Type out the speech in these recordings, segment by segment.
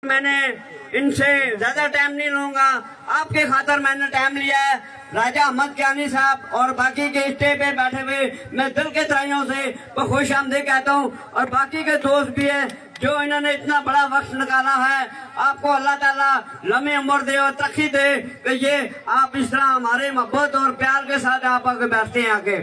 मैंने इनसे ज्यादा टाइम नहीं लूंगा, आपके खातर मैंने टाइम लिया है। राजा अहमद कियानी साहब और बाकी के स्टेज पे बैठे हुए मैं दिल के तराइयों से खुश आमदीद कहता हूँ, और बाकी के दोस्त भी हैं जो इन्होंने इतना बड़ा वक्त निकाला है। आपको अल्लाह ताला लंबी उम्र दे और तरक्की दे कि ये आप इस तरह हमारे मोहब्बत और प्यार के साथ आप आके बैठते हैं आके।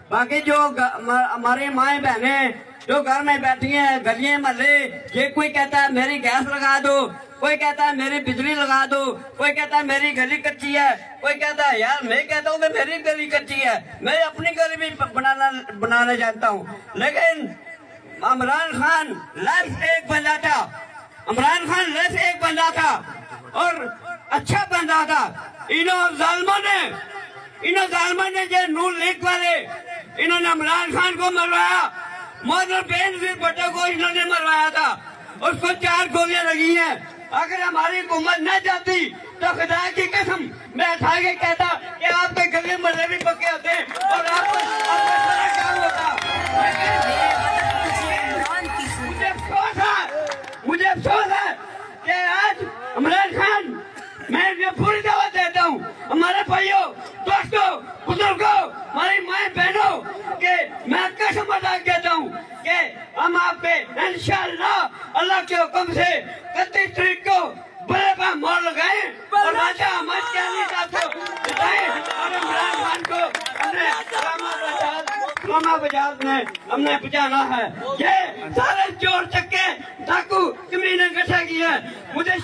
बाकी जो हमारी माएँ बहनें जो घर में बैठी हैं, गलियां महल्ले, ये कोई कहता है मेरी गैस लगा दो, कोई कहता है मेरी बिजली लगा दो, कोई कहता है मेरी गली कच्ची है, कोई कहता है यार मैं कहता हूँ कि मेरी गली कच्ची है, मैं अपनी गली भी बनाना जानता हूँ। लेकिन इमरान खान लफ्ज एक बंदा था, इमरान खान लफ्ज एक बंदा था और अच्छा बंदा था। इन जालिमों ने जो नून लीग वाले इन्होंने इमरान खान को मरवाया, मदर बेनजीर भुट्टो को इन्होंने मरवाया था, उसको 4 गोलियां लगी हैं। अगर हमारी हुकूमत न जाती तो खुदा की कसम मैं उठा के कहता कि आपके गले मरने भी पक्के होते और आपको काम होता। मुझे अफसोस है कि आज इमरान खान, मैं ये पूरी दावत देता हूँ हमारे भाइयों, दोस्तों, बुजुर्गों, हमारी माए बहनों के मैं कसम अदा कहता हूँ कि हम आप पे इंशाअल्लाह अल्लाह के हुक्म से 31 तारीख को बड़े पर मोड़ लगाए और राजा अहमद कियानी साहब को जिताएं और इमरान खान को हमने बचाना है। ये सारे चोर चक्के डाकू कमीने इकट्ठा किए हैं। मुझे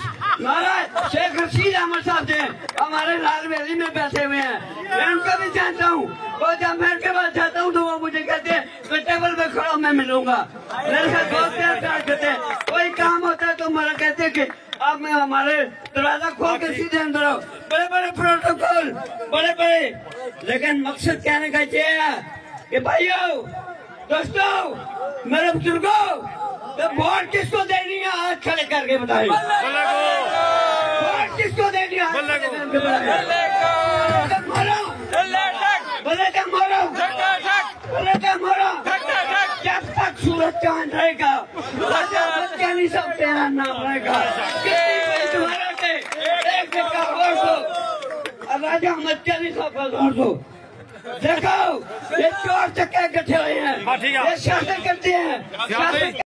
महाराज शेख रशीद अहमद साहब थे, हमारे लाल वैली में बैठे हुए हैं, मैं उनको भी जानता हूँ। और जब मैं उनके पास जाता हूँ तो वो मुझे कहते हैं टेबल पे खड़ा मैं मिलूंगा। मेरे साथ बहुत प्यार करते हैं, कोई काम होता है तो हमारा कहते हैं कि आप में हमारे दरवाजा खोल के सीधे अंदर आओ। बड़े बड़े प्रोटोकॉल, बड़े बड़े, लेकिन मकसद कहने का ये है कि भाइयों, दोस्तों, मेरे बुजुर्गों, तो वोट किसको देनी है हाथ खड़े करके बताइए। वोट किसको देनी है हाथ खड़े करके बताइए। जब तक सूरज चांद रहेगा राजा अहमद कियानी साहब तेरा नाम रहेगा। राजा अहमद कियानी साहब का जोर दो। देखो ये चोर चक्के इकट्ठे हुए हैं, ये शासन करते हैं।